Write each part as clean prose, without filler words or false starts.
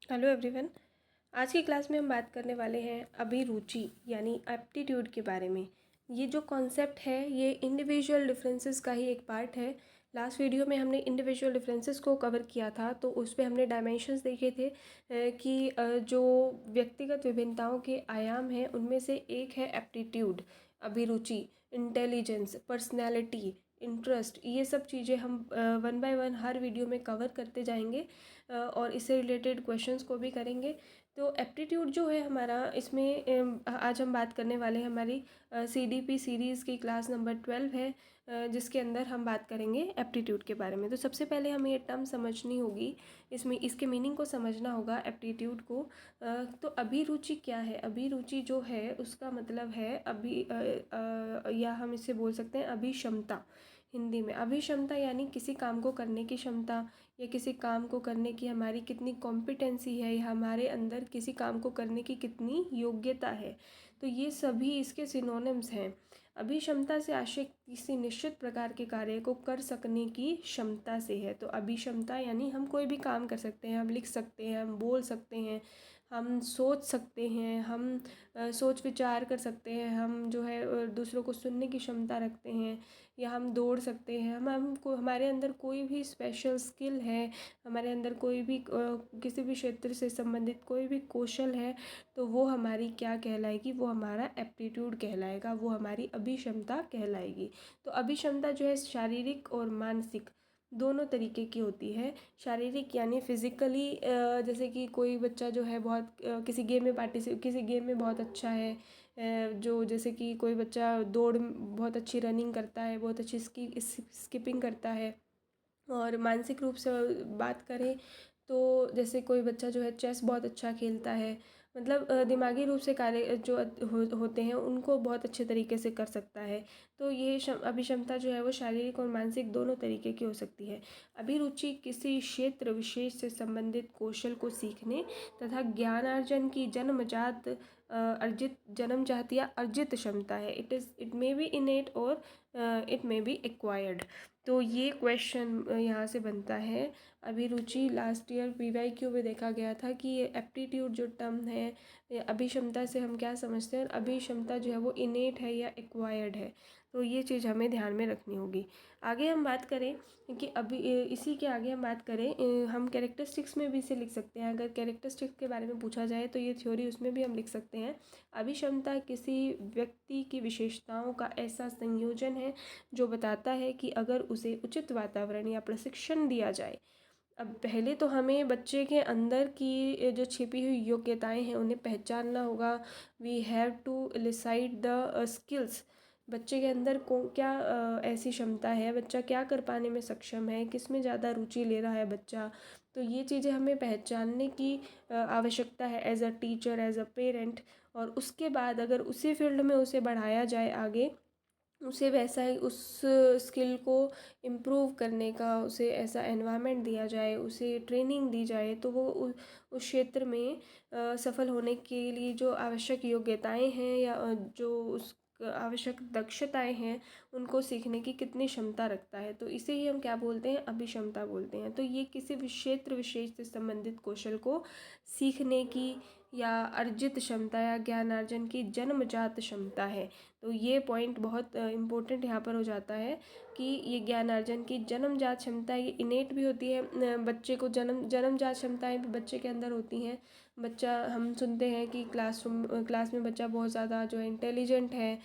Hello everyone. आज की class में हम बात करने वाले हैं अभिरुचि यानी एप्टीट्यूड के बारे में। ये जो कॉन्सेप्ट है ये इंडिविजुअल डिफरेंसेस का ही एक पार्ट है। लास्ट वीडियो में हमने इंडिविजुअल डिफरेंसेस को कवर किया था, तो उस पे हमने डायमेंशंस देखे थे कि जो व्यक्तिगत विभिन्नताओं के आयाम हैं उनमें से एक है एप्टीट्यूड, अभिरुचि, इंटेलिजेंस, पर्सनैलिटी, इंटरेस्ट। ये सब चीज़ें हम one by one her video में कवर करते जाएंगे और इससे रिलेटेड क्वेश्चंस को भी करेंगे। तो एप्टीट्यूड जो है हमारा, इसमें आज हम बात करने वाले हैं हमारी CDP सीरीज़ की क्लास नंबर 12 है, जिसके अंदर हम बात करेंगे एप्टीट्यूड के बारे में। तो सबसे पहले हमें ये टर्म समझनी होगी, इसमें इसके मीनिंग को समझना होगा एप्टीट्यूड को। तो अभिरुचि क्या है? अभिरुचि जो है उसका मतलब है या हम इसे बोल सकते हैं अभिक्षमता। हिंदी में अभिक्षमता यानी किसी काम को करने की क्षमता, या किसी काम को करने की हमारी कितनी कॉम्पिटेंसी है, या हमारे अंदर किसी काम को करने की कितनी योग्यता है। तो ये सभी इसके सिनोनिम्स हैं। अभिक्षमता से आशय किसी निश्चित प्रकार के कार्य को कर सकने की क्षमता से है। तो अभिक्षमता यानी हम कोई भी काम कर सकते हैं, हम लिख सकते हैं, हम बोल सकते हैं, हम सोच सकते हैं, हम सोच विचार कर सकते हैं, हम जो है दूसरों को सुनने की क्षमता रखते हैं, या हम दौड़ सकते हैं। हमको हमारे अंदर कोई भी स्पेशल स्किल है, हमारे अंदर कोई भी किसी भी क्षेत्र से संबंधित कोई भी कौशल है, तो वो हमारी क्या कहलाएगी? वो हमारा एप्टीट्यूड कहलाएगा, वो हमारी अभिक्षमता कहलाएगी। तो अभिक्षमता जो है शारीरिक और मानसिक दोनों तरीके की होती है। शारीरिक यानी फिज़िकली, जैसे कि कोई बच्चा जो है बहुत किसी गेम में बहुत अच्छा है, जो जैसे कि कोई बच्चा दौड़ बहुत अच्छी रनिंग करता है, बहुत अच्छी स्किपिंग करता है। और मानसिक रूप से बात करें तो जैसे कोई बच्चा जो है चेस बहुत अच्छा खेलता है, मतलब दिमागी रूप से कार्य जो होते हैं उनको बहुत अच्छे तरीके से कर सकता है। तो ये अभिक्षमता जो है वो शारीरिक और मानसिक दोनों तरीके की हो सकती है। अभिरुचि किसी क्षेत्र विशेष से संबंधित कौशल को सीखने तथा ज्ञानार्जन की जन्मजात या अर्जित क्षमता है। इट मे बी इनेट और इट मे बी एक्वायर्ड। तो ये क्वेश्चन यहाँ से बनता है। अभिरुचि लास्ट ईयर PYQ में देखा गया था कि ये एप्टीट्यूड जो टर्म है, अभिक्षमता से हम क्या समझते हैं, अभिक्षमता जो है वो इनेट है या एक्वायर्ड है। तो ये चीज़ हमें ध्यान में रखनी होगी। आगे हम बात करें कि इसी के आगे हम बात करें, हम कैरेक्टरिस्टिक्स में भी इसे लिख सकते हैं। अगर कैरेक्टरिस्टिक्स के बारे में पूछा जाए तो ये थ्योरी उसमें भी हम लिख सकते हैं। अभिक्षमता किसी व्यक्ति की विशेषताओं का ऐसा संयोजन है जो बताता है कि अगर उसे उचित वातावरण या प्रशिक्षण दिया जाए। अब पहले तो हमें बच्चे के अंदर की जो छिपी हुई योग्यताएं हैं उन्हें पहचानना होगा। We have to elicit the skills. बच्चे के अंदर क्या ऐसी क्षमता है, बच्चा क्या कर पाने में सक्षम है, किस में ज़्यादा रुचि ले रहा है बच्चा। तो ये चीज़ें हमें पहचानने की आवश्यकता है as a teacher, as a parent. और उसके बाद अगर उसी फील्ड में उसे बढ़ाया जाए आगे, उसे वैसा ही उस स्किल को इम्प्रूव करने का उसे ऐसा एनवायरनमेंट दिया जाए, उसे ट्रेनिंग दी जाए, तो वो उस क्षेत्र में सफल होने के लिए जो आवश्यक योग्यताएं हैं या जो उस आवश्यक दक्षताएं हैं उनको सीखने की कितनी क्षमता रखता है। तो इसे ही हम क्या बोलते हैं? अभिक्षमता बोलते हैं। तो ये किसी क्षेत्र विशेष से संबंधित कौशल को सीखने की या अर्जित क्षमता या ज्ञानार्जन की जन्मजात क्षमता है। तो ये पॉइंट बहुत इम्पोर्टेंट यहाँ पर हो जाता है कि ये ज्ञानार्जन की जन्मजात क्षमता, ये इनेट भी होती है। बच्चे को जन्मजात क्षमताएं भी बच्चे के अंदर होती हैं। बच्चा, हम सुनते हैं कि क्लास में बच्चा बहुत ज़्यादा जो है इंटेलिजेंट है,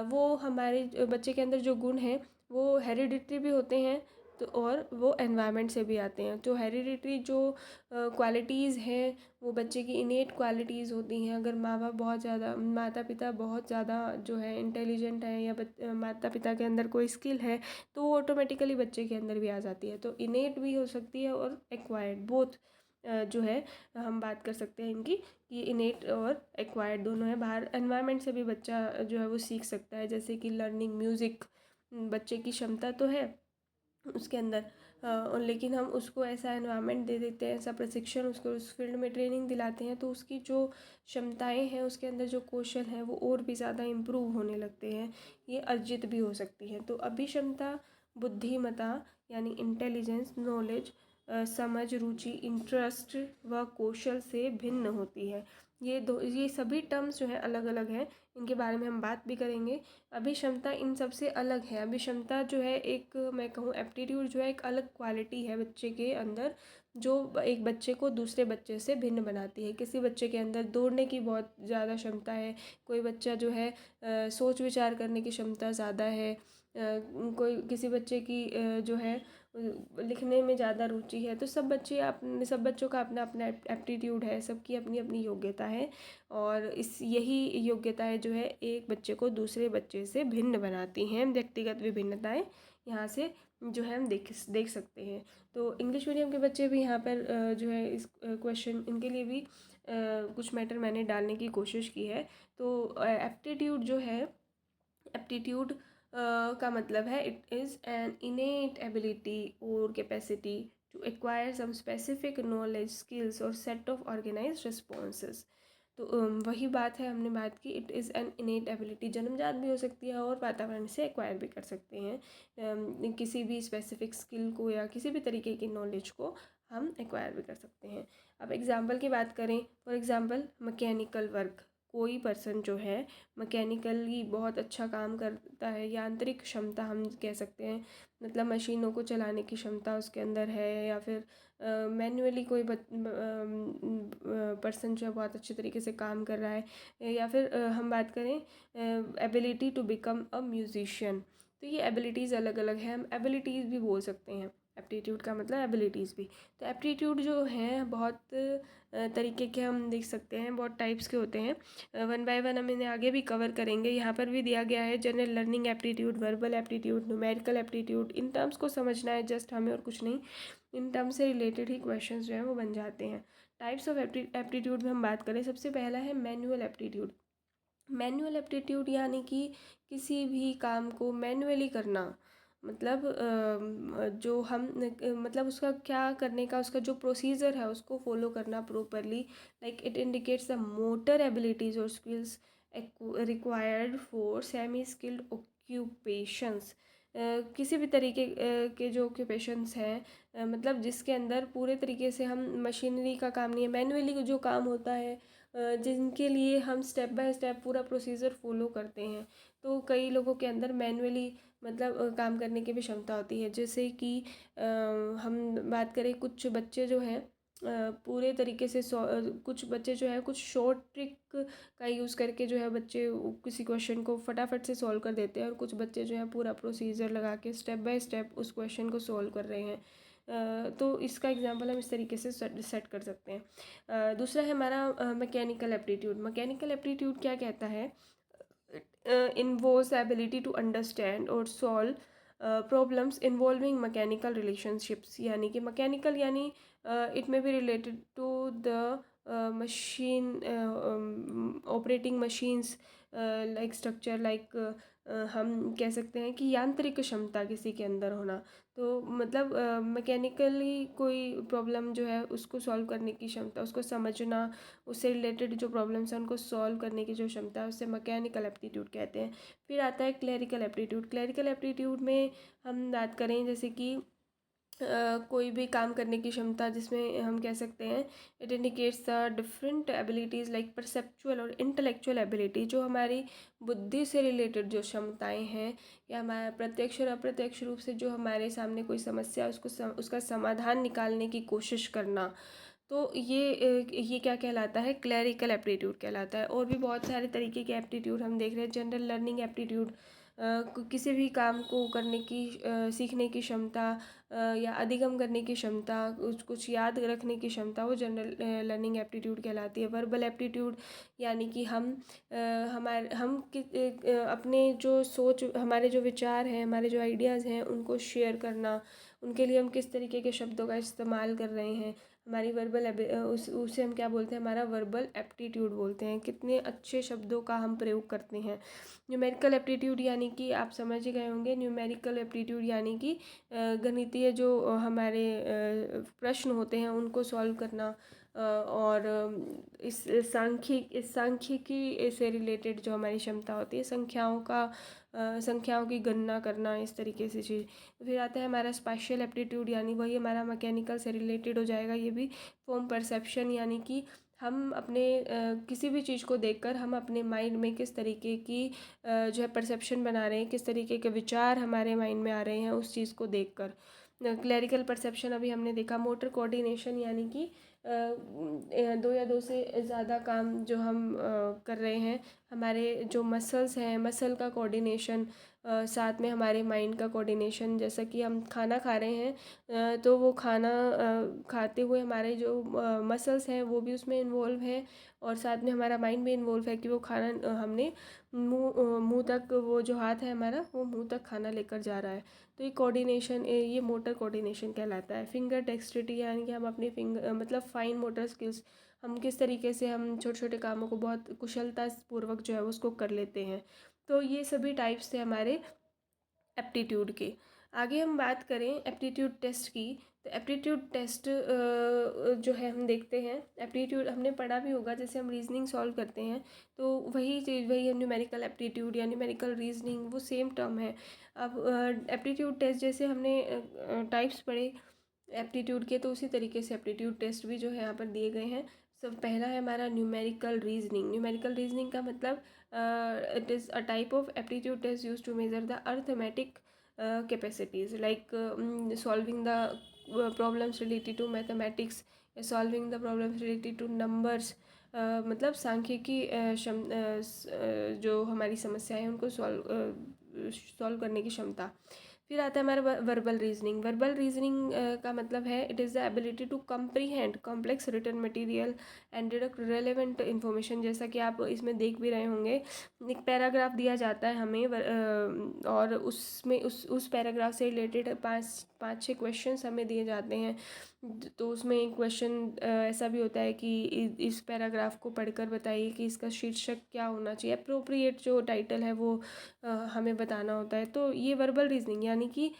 वो हमारे बच्चे के अंदर जो गुण हैं वो हेरिडिटरी भी होते हैं, तो और वो एनवायरनमेंट से भी आते हैं। तो हेरिडिटरी जो क्वालिटीज़ हैं वो बच्चे की इनेट क्वालिटीज़ होती हैं। अगर माता पिता बहुत ज़्यादा जो है इंटेलिजेंट है, या माता पिता के अंदर कोई स्किल है, तो वो ऑटोमेटिकली बच्चे के अंदर भी आ जाती है। तो इनेट भी हो सकती है और एक्वायर्ड, बोथ जो है हम बात कर सकते हैं इनकी, कि इनेट और एक्वायर्ड दोनों है। बाहर एनवायरनमेंट से भी बच्चा जो है वो सीख सकता है, जैसे कि लर्निंग म्यूज़िक बच्चे की क्षमता तो है उसके अंदर, लेकिन हम उसको ऐसा एनवायरनमेंट दे देते हैं, ऐसा प्रशिक्षण उसको उस फील्ड में ट्रेनिंग दिलाते हैं, तो उसकी जो क्षमताएं हैं, उसके अंदर जो कौशल हैं वो और भी ज़्यादा इम्प्रूव होने लगते हैं। ये अर्जित भी हो सकती है। तो अभिक्षमता बुद्धिमता यानी इंटेलिजेंस, नॉलेज, समझ, रुचि, इंटरेस्ट व कौशल से भिन्न होती है। ये सभी टर्म्स जो हैं अलग अलग हैं, इनके बारे में हम बात भी करेंगे। अभिक्षमता इन सब से अलग है। अभिक्षमता जो है एक, मैं कहूँ एप्टीट्यूड जो है एक अलग क्वालिटी है बच्चे के अंदर, जो एक बच्चे को दूसरे बच्चे से भिन्न बनाती है। किसी बच्चे के अंदर दौड़ने की बहुत ज़्यादा क्षमता है, कोई बच्चा जो है सोच विचार करने की क्षमता ज़्यादा है, कोई किसी बच्चे की जो है लिखने में ज़्यादा रुचि है। तो सब बच्चों का अपना अपना एप्टीट्यूड है, सबकी अपनी अपनी योग्यता है, और यही योग्यताएं जो है एक बच्चे को दूसरे बच्चे से भिन्न बनाती हैं। व्यक्तिगत विभिन्नताएं यहाँ से जो है हम देख सकते हैं। तो इंग्लिश मीडियम के बच्चे भी यहाँ पर जो है इस क्वेश्चन इनके लिए भी कुछ मैटर मैंने डालने की कोशिश की है। तो एप्टीट्यूड जो है, एप्टीट्यूड का मतलब है it is an innate ability और capacity to acquire some specific knowledge, skills और सेट ऑफ ऑर्गेनाइज्ड रिस्पॉन्सेस। तो वही बात है, हमने बात की it is an innate ability, जन्मजात भी हो सकती है और वातावरण से एक्वायर भी कर सकते हैं। किसी भी स्पेसिफिक स्किल को या किसी भी तरीके की नॉलेज को हम एक्वायर भी कर सकते हैं। अब एग्जाम्पल की बात करें, फॉर एग्जाम्पल मैकेनिकल वर्क, कोई पर्सन जो है मैकेनिकली बहुत अच्छा काम करता है, यांत्रिक क्षमता हम कह सकते हैं, मतलब मशीनों को चलाने की क्षमता उसके अंदर है, या फिर मैन्युअली कोई पर्सन जो है बहुत अच्छे तरीके से काम कर रहा है, या फिर हम बात करें ability to become a musician. तो ये एबिलिटीज़ अलग अलग हैं, हम एबिलिटीज़ भी बोल सकते हैं, एप्टीट्यूड का मतलब एबिलिटीज़ भी। तो एप्टीट्यूड जो हैं बहुत तरीके के हम देख सकते हैं, बहुत टाइप्स के होते हैं। वन बाय वन हम इन्हें आगे भी कवर करेंगे। यहाँ पर भी दिया गया है general learning aptitude, verbal aptitude, numerical aptitude. In terms को समझना है जस्ट हमें, और कुछ नहीं। इन टर्म्स से रिलेटेड ही क्वेश्चंस जो हैं वो बन जाते हैं। टाइप्स ऑफ एप्टीट्यूड में हम बात करें, सबसे पहला है मैनुअल एप्टीट्यूड। मैनुअल एप्टीट्यूड यानी कि किसी भी काम को मैनुअली करना, मतलब जो हम मतलब उसका क्या करने का, उसका जो प्रोसीजर है उसको फॉलो करना properly. Like it indicates the motor abilities और skills required for semi skilled occupations. किसी भी तरीके के जो ऑक्यूपेशंस हैं, मतलब जिसके अंदर पूरे तरीके से हम मशीनरी का काम नहीं है, मैनुअली जो काम होता है, जिनके लिए हम स्टेप बाय स्टेप पूरा प्रोसीजर फॉलो करते हैं। तो कई लोगों के अंदर मैनुअली मतलब काम करने की भी क्षमता होती है। जैसे कि हम बात करें, कुछ बच्चे जो हैं पूरे तरीके से कुछ बच्चे जो है कुछ शॉर्ट ट्रिक का यूज़ करके जो है बच्चे किसी क्वेश्चन को फटाफट से सॉल्व कर देते हैं, और कुछ बच्चे जो है पूरा प्रोसीजर लगा के स्टेप बाय स्टेप उस क्वेश्चन को सॉल्व कर रहे हैं। तो इसका एग्जांपल हम इस तरीके से सेट कर सकते हैं। दूसरा है हमारा मैकेनिकल एप्टीट्यूड। मैकेनिकल एप्टीट्यूड क्या कहता है? इन्वॉल्व्स एबिलिटी टू अंडरस्टैंड और solve problems involving mechanical relationships. यानी कि मैकेनिकल यानी it may be related to the machine, operating machines, like structure, like हम कह सकते हैं कि यांत्रिक क्षमता किसी के अंदर होना। तो मतलब मैकेनिकली कोई प्रॉब्लम जो है उसको सॉल्व करने की क्षमता, उसको समझना, उससे रिलेटेड जो प्रॉब्लम्स हैं उनको सॉल्व करने की जो क्षमता है, उससे मैकेनिकल एप्टीट्यूड कहते हैं। फिर आता है क्लरिकल एप्टीट्यूड। क्लरिकल एप्टीट्यूड में हम बात करें जैसे कि कोई भी काम करने की क्षमता, जिसमें हम कह सकते हैं it indicates the different abilities like perceptual और इंटेलेक्चुअल एबिलिटी। जो हमारी बुद्धि से रिलेटेड जो क्षमताएं हैं, या हमारा प्रत्यक्ष और अप्रत्यक्ष रूप से जो हमारे सामने कोई समस्या उसका समाधान निकालने की कोशिश करना। तो ये क्या कहलाता है? क्लरिकल एप्टीट्यूड कहलाता है। और भी बहुत सारे तरीके के एप्टीट्यूड हम देख रहे हैं। जनरल लर्निंग एप्टीट्यूड, किसी भी काम को करने की सीखने की क्षमता, या अधिगम करने की क्षमता, कुछ याद रखने की क्षमता, वो जनरल लर्निंग एप्टीट्यूड कहलाती है। वर्बल एप्टीट्यूड यानी कि अपने जो सोच, हमारे जो विचार हैं, हमारे जो आइडियाज़ हैं, उनको शेयर करना, उनके लिए हम किस तरीके के शब्दों का इस्तेमाल कर रहे हैं, हमारी उसे हम क्या बोलते हैं? हमारा वर्बल एप्टीट्यूड बोलते हैं। कितने अच्छे शब्दों का हम प्रयोग करते हैं। न्यूमेरिकल एप्टीट्यूड यानी कि आप समझ ही गए होंगे, न्यूमेरिकल एप्टीट्यूड यानी कि गणितीय जो हमारे प्रश्न होते हैं उनको सॉल्व करना, और इस सांख्यिकी से रिलेटेड जो हमारी क्षमता होती है, संख्याओं का संख्याओं की गणना करना, इस तरीके से चीज़। फिर आता है हमारा स्पेशल एप्टीट्यूड, यानी वही हमारा मैकेनिकल से रिलेटेड हो जाएगा। ये भी फॉर्म परसेप्शन, यानी कि हम अपने किसी भी चीज़ को देखकर हम अपने माइंड में किस तरीके की जो है परसेप्शन बना रहे हैं, किस तरीके के विचार हमारे माइंड में आ रहे हैं उस चीज़ को देखकर। क्लैरिकल परसेप्शन अभी हमने देखा। मोटर कोऑर्डिनेशन, यानी कि दो या दो से ज़्यादा काम जो हम कर रहे हैं, हमारे जो मसल्स हैं, मसल का कोऑर्डिनेशन, साथ में हमारे माइंड का कोऑर्डिनेशन। जैसा कि हम खाना खा रहे हैं तो वो खाना खाते हुए हमारे जो मसल्स हैं वो भी उसमें इन्वॉल्व हैं, और साथ में हमारा माइंड भी इन्वॉल्व है कि वो खाना हमने मुंह तक, वो जो हाथ है हमारा वो मुंह तक खाना लेकर जा रहा है। तो ये कोऑर्डिनेशन, ये मोटर कोऑर्डिनेशन कहलाता है। फिंगर डेक्स्ट्रिटी, यानी कि हम अपनी फिंगर मतलब फाइन मोटर स्किल्स, हम किस तरीके से हम छोटे छोटे कामों को बहुत कुशलता पूर्वक जो है उसको कर लेते हैं। तो ये सभी टाइप्स थे हमारे एप्टीट्यूड के। आगे हम बात करें एप्टीट्यूड टेस्ट की, तो एप्टीट्यूड टेस्ट जो है हम देखते हैं। एप्टीट्यूड हमने पढ़ा भी होगा, जैसे हम रीजनिंग सॉल्व करते हैं तो वही चीज़, वही न्यूमेरिकल एप्टीट्यूड या न्यूमेरिकल रीजनिंग, वो सेम टर्म है। अब एप्टीट्यूड टेस्ट जैसे हमने टाइप्स पढ़े एप्टीट्यूड के, तो उसी तरीके से एप्टीट्यूड टेस्ट भी जो है यहाँ पर दिए गए हैं। सब पहला है हमारा न्यूमेरिकल रीजनिंग। न्यूमेरिकल रीजनिंग का मतलब it is a type of aptitude test use to measure the arithmetic capacities, like solving the problems related to mathematics, solving the problems related to numbers, मतलब सांख्यिकी जो हमारी समस्याएं हैं उनको सॉल्व करने की क्षमता। फिर आता है हमारा वर्बल रीजनिंग। वर्बल रीजनिंग का मतलब है it is the ability to comprehend complex written material and deduct relevant information. जैसा कि आप इसमें देख भी रहे होंगे, एक पैराग्राफ दिया जाता है हमें और उसमें उस पैराग्राफ से रिलेटेड पाँच छः क्वेश्चंस हमें दिए जाते हैं। तो उसमें एक क्वेश्चन ऐसा भी होता है कि इस पैराग्राफ को पढ़कर बताइए कि इसका शीर्षक क्या होना चाहिए। अप्रोप्रिएट जो टाइटल है वो हमें बताना होता है। तो ये वर्बल रीजनिंग, यानी कि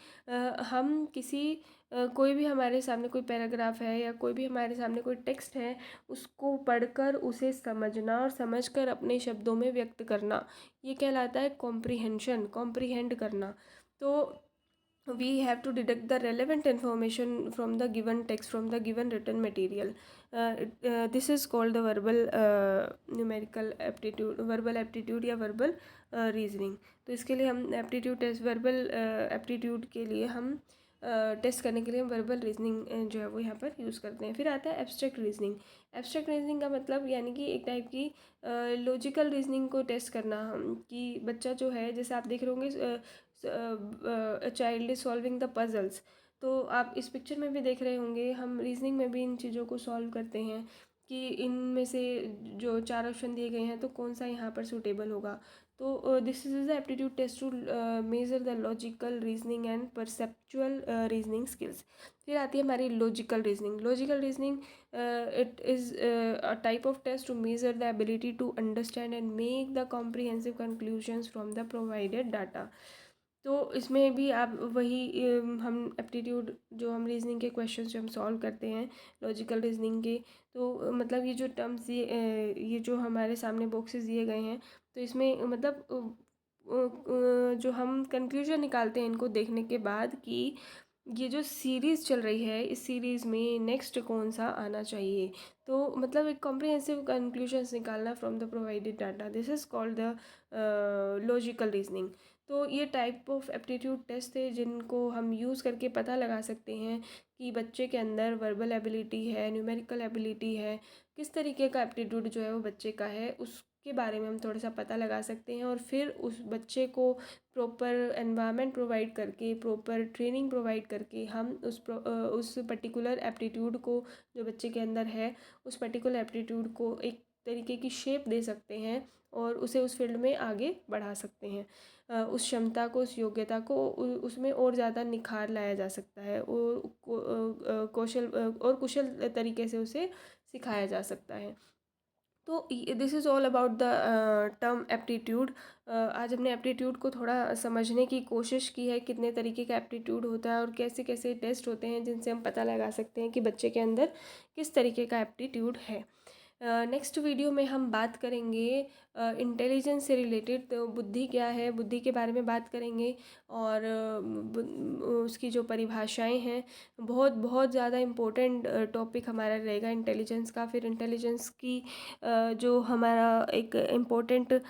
हम किसी कोई भी हमारे सामने कोई पैराग्राफ है या कोई भी हमारे सामने कोई टेक्स्ट है, उसको पढ़कर उसे समझना और समझकर अपने शब्दों में व्यक्त करना, ये कहलाता है कॉम्प्रीहेंशन, कॉम्प्रीहेंड करना। तो we have to deduct the relevant information from the given text, from the given written material. This is called the verbal numerical aptitude, verbal aptitude या verbal reasoning. तो इसके लिए हम एप्टीट्यूड टेस्ट, वर्बल एप्टीट्यूड के लिए हम test करने के लिए हम वर्बल रीजनिंग जो है वो यहाँ पर यूज़ करते हैं। फिर आता है एब्स्ट्रैक्ट रीजनिंग। एब्स्ट्रैक्ट रीजनिंग का मतलब यानी कि एक टाइप की लॉजिकल रीजनिंग को टेस्ट करना, कि बच्चा जो है, जैसे आप देख रहे होंगे child is solving the puzzles, तो आप इस पिक्चर में भी देख रहे होंगे, हम रीजनिंग में भी इन चीज़ों को सॉल्व करते हैं कि इनमें से जो चार ऑप्शन दिए गए हैं तो कौन सा यहाँ पर सूटेबल होगा। तो this is the aptitude test to measure the logical reasoning and perceptual reasoning skills. फिर आती है हमारी logical reasoning. Logical reasoning it is a type of test to measure the ability to understand and make the comprehensive conclusions from the provided data. तो इसमें भी आप वही हम एप्टीट्यूड जो हम रीजनिंग के क्वेश्चंस जो हम सॉल्व करते हैं लॉजिकल रीजनिंग के, तो मतलब ये जो टर्म्स ये जो हमारे सामने बॉक्सेस दिए गए हैं, तो इसमें मतलब जो हम कंक्लूजन निकालते हैं इनको देखने के बाद कि ये जो सीरीज़ चल रही है इस सीरीज़ में नेक्स्ट कौन सा आना चाहिए। तो मतलब एक कॉम्प्रिहेंसिव कंक्लूजन्स निकालना from the provided data, this is called the logical reasoning. तो ये टाइप ऑफ एप्टीट्यूड टेस्ट थे जिनको हम यूज़ करके पता लगा सकते हैं कि बच्चे के अंदर वर्बल एबिलिटी है, न्यूमेरिकल एबिलिटी है, किस तरीके का एप्टीट्यूड जो है वो बच्चे का है, उसके बारे में हम थोड़ा सा पता लगा सकते हैं। और फिर उस बच्चे को प्रॉपर एनवायरनमेंट प्रोवाइड करके, प्रॉपर ट्रेनिंग प्रोवाइड करके हम उस पर्टिकुलर एप्टीट्यूड को जो बच्चे के अंदर है, उस पर्टिकुलर एप्टीट्यूड को एक तरीके की शेप दे सकते हैं और उसे उस फील्ड में आगे बढ़ा सकते हैं। उस क्षमता को, उस योग्यता को उसमें और ज़्यादा निखार लाया जा सकता है और कुशल तरीके से उसे सिखाया जा सकता है। तो this is all about the term aptitude. आज हमने एप्टीट्यूड को थोड़ा समझने की कोशिश की है, कितने तरीके का एप्टीट्यूड होता है और कैसे कैसे टेस्ट होते हैं जिनसे हम पता लगा सकते हैं कि बच्चे के अंदर किस तरीके का एप्टीट्यूड है। नेक्स्ट वीडियो में हम बात करेंगे इंटेलिजेंस से रिलेटेड, तो बुद्धि क्या है, बुद्धि के बारे में बात करेंगे। और उसकी जो परिभाषाएं हैं, बहुत बहुत ज़्यादा इम्पोर्टेंट टॉपिक हमारा रहेगा इंटेलिजेंस का। फिर इंटेलिजेंस की जो हमारा एक इम्पोर्टेंट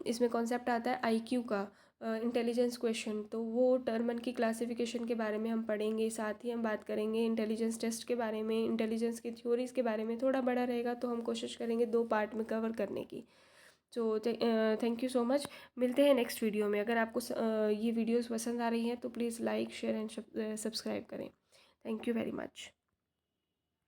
इसमें कॉन्सेप्ट आता है आईक्यू का, इंटेलिजेंस क्वेश्चन, तो वो टर्मन की क्लासिफिकेशन के बारे में हम पढ़ेंगे। साथ ही हम बात करेंगे इंटेलिजेंस टेस्ट के बारे में, इंटेलिजेंस की थ्योरीज के बारे में। थोड़ा बड़ा रहेगा तो हम कोशिश करेंगे 2 पार्ट में कवर करने की। तो थैंक यू सो मच। मिलते हैं नेक्स्ट वीडियो में। अगर आपको ये वीडियोस पसंद आ रही हैं तो please like share and subscribe करें। Thank you very much.